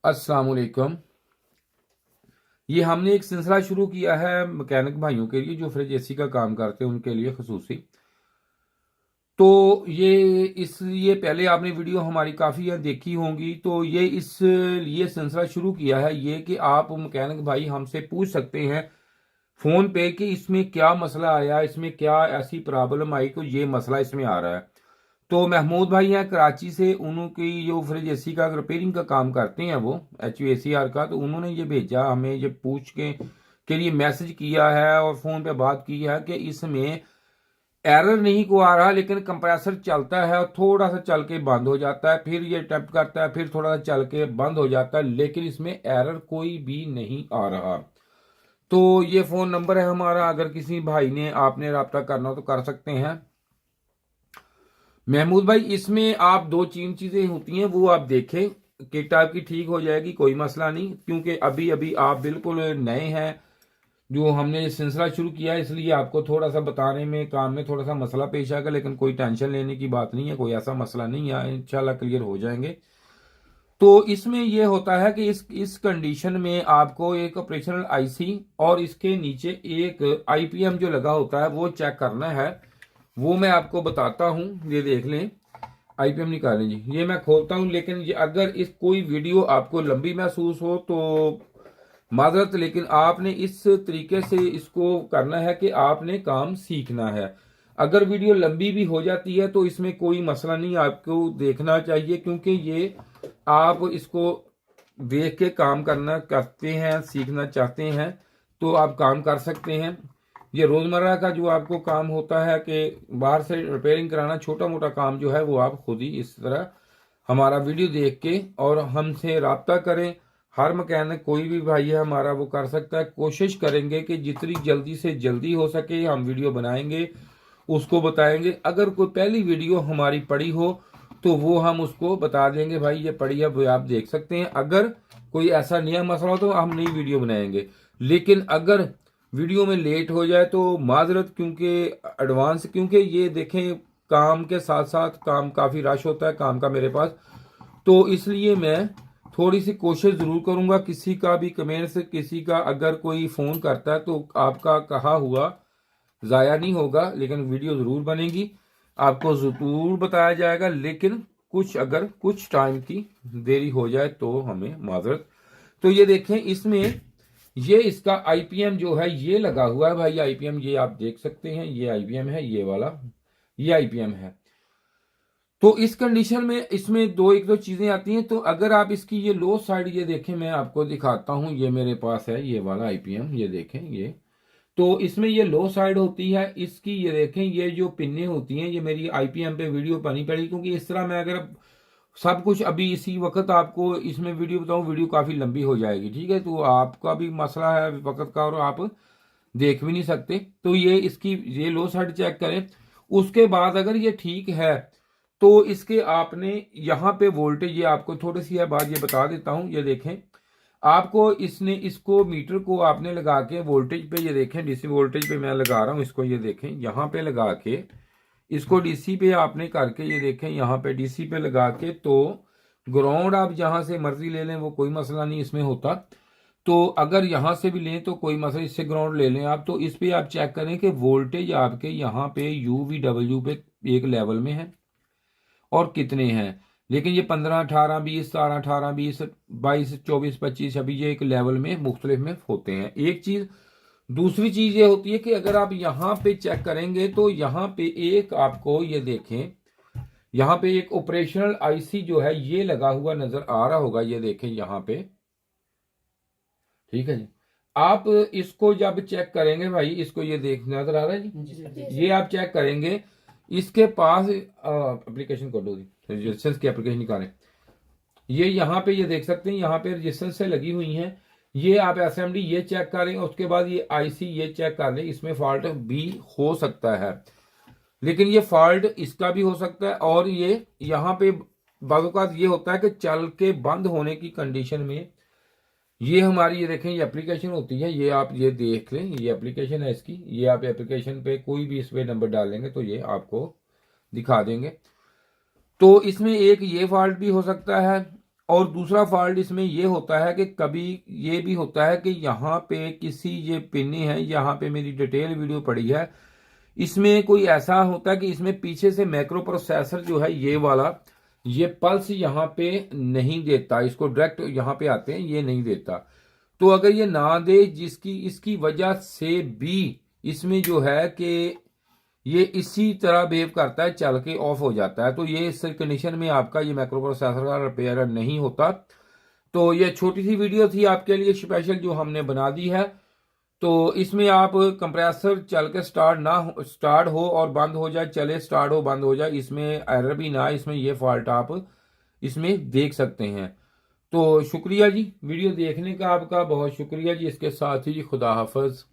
अस्सलाम वालेकुम। ये हमने एक सिलसिला शुरू किया है मैकेनिक भाइयों के लिए जो फ्रिज एसी का काम करते हैं उनके लिए खसूसी। तो ये पहले आपने वीडियो हमारी काफ़ी देखी होंगी। तो ये इसलिए सिलसिला शुरू किया है ये कि आप मैकेनिक भाई हमसे पूछ सकते हैं फ़ोन पे कि इसमें क्या मसला आया, इसमें क्या ऐसी प्रॉब्लम आई तो ये मसला इसमें आ रहा है। तो महमूद भाई हैं कराची से, उनकी जो फ्रिज एसी का रिपेयरिंग का काम करते हैं वो HVACR का, तो उन्होंने ये भेजा हमें ये पूछ के लिए मैसेज किया है और फ़ोन पे बात की है कि इसमें एरर नहीं को आ रहा, लेकिन कंप्रेसर चलता है और थोड़ा सा चल के बंद हो जाता है, फिर ये अटेम्प्ट करता है, फिर थोड़ा सा चल के बंद हो जाता है, लेकिन इसमें एरर कोई भी नहीं आ रहा। तो ये फ़ोन नंबर है हमारा, अगर किसी भाई ने आपने रब्ता करना हो तो कर सकते हैं। महमूद भाई इसमें आप दो तीन चीज़ें होती हैं वो आप देखें, किट आपकी ठीक हो जाएगी, कोई मसला नहीं, क्योंकि अभी अभी आप बिल्कुल नए हैं, जो हमने सिलसिला शुरू किया है, इसलिए आपको थोड़ा सा बताने में काम में थोड़ा सा मसला पेश आएगा, लेकिन कोई टेंशन लेने की बात नहीं है, कोई ऐसा मसला नहीं है, इंशाल्लाह क्लियर हो जाएंगे। तो इसमें यह होता है कि इस कंडीशन में आपको एक ऑपरेशनल आईसी और इसके नीचे एक आईपीएम जो लगा होता है वो चेक करना है। वो मैं आपको बताता हूं, ये देख लें, आईपीएम निकालें जी, ये मैं खोलता हूं। लेकिन ये अगर इस कोई वीडियो आपको लंबी महसूस हो तो माजरत, लेकिन आपने इस तरीके से इसको करना है कि आपने काम सीखना है। अगर वीडियो लंबी भी हो जाती है तो इसमें कोई मसला नहीं, आपको देखना चाहिए, क्योंकि ये आप इसको देख के काम करना करते हैं, सीखना चाहते हैं तो आप काम कर सकते हैं। ये रोज़मर्रा का जो आपको काम होता है कि बाहर से रिपेयरिंग कराना, छोटा मोटा काम जो है वो आप खुद ही इस तरह हमारा वीडियो देख के और हमसे रब्ता करें। हर मैकेनिक कोई भी भाई है हमारा वो कर सकता है। कोशिश करेंगे कि जितनी जल्दी से जल्दी हो सके हम वीडियो बनाएंगे, उसको बताएंगे। अगर कोई पहली वीडियो हमारी पड़ी हो तो वो हम उसको बता देंगे, भाई ये पड़ी है, वो आप देख सकते हैं। अगर कोई ऐसा नया मसला हो तो हम नई वीडियो बनाएंगे। लेकिन अगर वीडियो में लेट हो जाए तो माजरत, क्योंकि एडवांस, क्योंकि ये देखें काम के साथ साथ काम काफ़ी रश होता है काम का मेरे पास, तो इसलिए मैं थोड़ी सी कोशिश ज़रूर करूँगा। किसी का भी कमेंट से किसी का अगर कोई फ़ोन करता है तो आपका कहा हुआ ज़ाया नहीं होगा, लेकिन वीडियो ज़रूर बनेगी, आपको ज़रूर बताया जाएगा। लेकिन अगर कुछ टाइम की देरी हो जाए तो हमें माजरत। तो ये देखें इसमें ये इसका आईपीएम जो है ये लगा हुआ है भाई, आईपीएम ये आप देख सकते हैं, ये आईपीएम है, ये वाला ये आईपीएम है। तो इस कंडीशन में इसमें एक दो चीजें आती हैं। तो अगर आप इसकी ये लो साइड ये देखें, मैं आपको दिखाता हूं, ये मेरे पास है ये वाला आईपीएम, ये देखें ये। तो इसमें ये लो साइड होती है इसकी, ये देखें ये जो पिन्ने होती हैं, ये मेरी आईपीएम पे वीडियो बनी पड़ी, क्योंकि इस तरह मैं अगर सब कुछ अभी इसी वक्त आपको इसमें वीडियो बताऊं वीडियो काफ़ी लंबी हो जाएगी, ठीक है। तो आपका भी मसला है वक्त का और आप देख भी नहीं सकते। तो ये इसकी ये लो साइड चेक करें। उसके बाद अगर ये ठीक है तो इसके आपने यहाँ पे वोल्टेज, ये आपको थोड़ी सी है बात ये बता देता हूँ, ये देखें आपको इसको मीटर को आपने लगा के वोल्टेज पे, ये देखें डीसी वोल्टेज पे मैं लगा रहा हूँ इसको, ये देखें यहाँ पे लगा के इसको डीसी पे आपने करके, ये देखें यहाँ पे डीसी पे लगा के, तो ग्राउंड आप जहाँ से मर्जी ले लें वो कोई मसला नहीं इसमें होता। तो अगर यहाँ से भी लें तो कोई मसला, इससे ग्राउंड ले लें आप, तो इस पे आप चेक करें कि वोल्टेज आपके यहाँ पे UVW पे एक लेवल में है और कितने हैं। लेकिन ये 15 18 20 17 18 20 22 24 25 अभी ये एक लेवल में मुख्तलिफ में होते हैं, एक चीज़। दूसरी चीज़ ये होती है कि अगर आप यहाँ पे चेक करेंगे तो यहाँ पे एक आपको ये देखें, यहाँ पे एक ऑपरेशनल आईसी जो है ये लगा हुआ नजर आ रहा होगा, ये देखें यहाँ पे, ठीक है जी। आप इसको जब चेक करेंगे भाई, इसको ये देख नजर आ रहा है जी, ये आप चेक करेंगे इसके पास एप्लीकेशन कोड होगी, रेजिस्टेंस की एप्लीकेशन निकालें, ये यहाँ पे ये देख सकते हैं, यहाँ पे रेजिस्टेंस से लगी हुई हैं। ये आप एसएमडी ये चेक करें, उसके बाद ये आईसी ये चेक कर लें, इसमें फॉल्ट भी हो सकता है, लेकिन ये फॉल्ट इसका भी हो सकता है। और ये यहाँ पे बाज़ ये होता है कि चल के बंद होने की कंडीशन में ये हमारी, ये देखें ये एप्लीकेशन होती है, ये आप ये देख लें, ये एप्लीकेशन है इसकी, ये आप एप्लीकेशन पे कोई भी इस पे नंबर डालेंगे तो ये आपको दिखा देंगे। तो इसमें एक ये फॉल्ट भी हो सकता है और दूसरा फॉल्ट इसमें ये होता है कि कभी ये भी होता है कि यहाँ पे किसी ये पिन्नी है, यहाँ पे मेरी डिटेल वीडियो पड़ी है, इसमें कोई ऐसा होता है कि इसमें पीछे से मैक्रो प्रोसेसर जो है ये वाला, ये पल्स यहाँ पे नहीं देता, इसको डायरेक्ट यहाँ पे आते हैं, ये नहीं देता। तो अगर ये ना दे, जिसकी इसकी वजह से भी इसमें जो है कि ये इसी तरह बिहेव करता है, चल के ऑफ हो जाता है। तो ये इस कंडीशन में आपका ये माइक्रो प्रोसेसर का रिपेयर नहीं होता। तो ये छोटी सी वीडियो थी आपके लिए स्पेशल जो हमने बना दी है। तो इसमें आप कंप्रेसर चल के स्टार्ट हो और बंद हो जाए, चले स्टार्ट हो बंद हो जाए, इसमें एरर भी ना, इसमें ये फॉल्ट आप इसमें देख सकते हैं। तो शुक्रिया जी, वीडियो देखने का आपका बहुत शुक्रिया जी। इसके साथ ही खुदा हाफिज।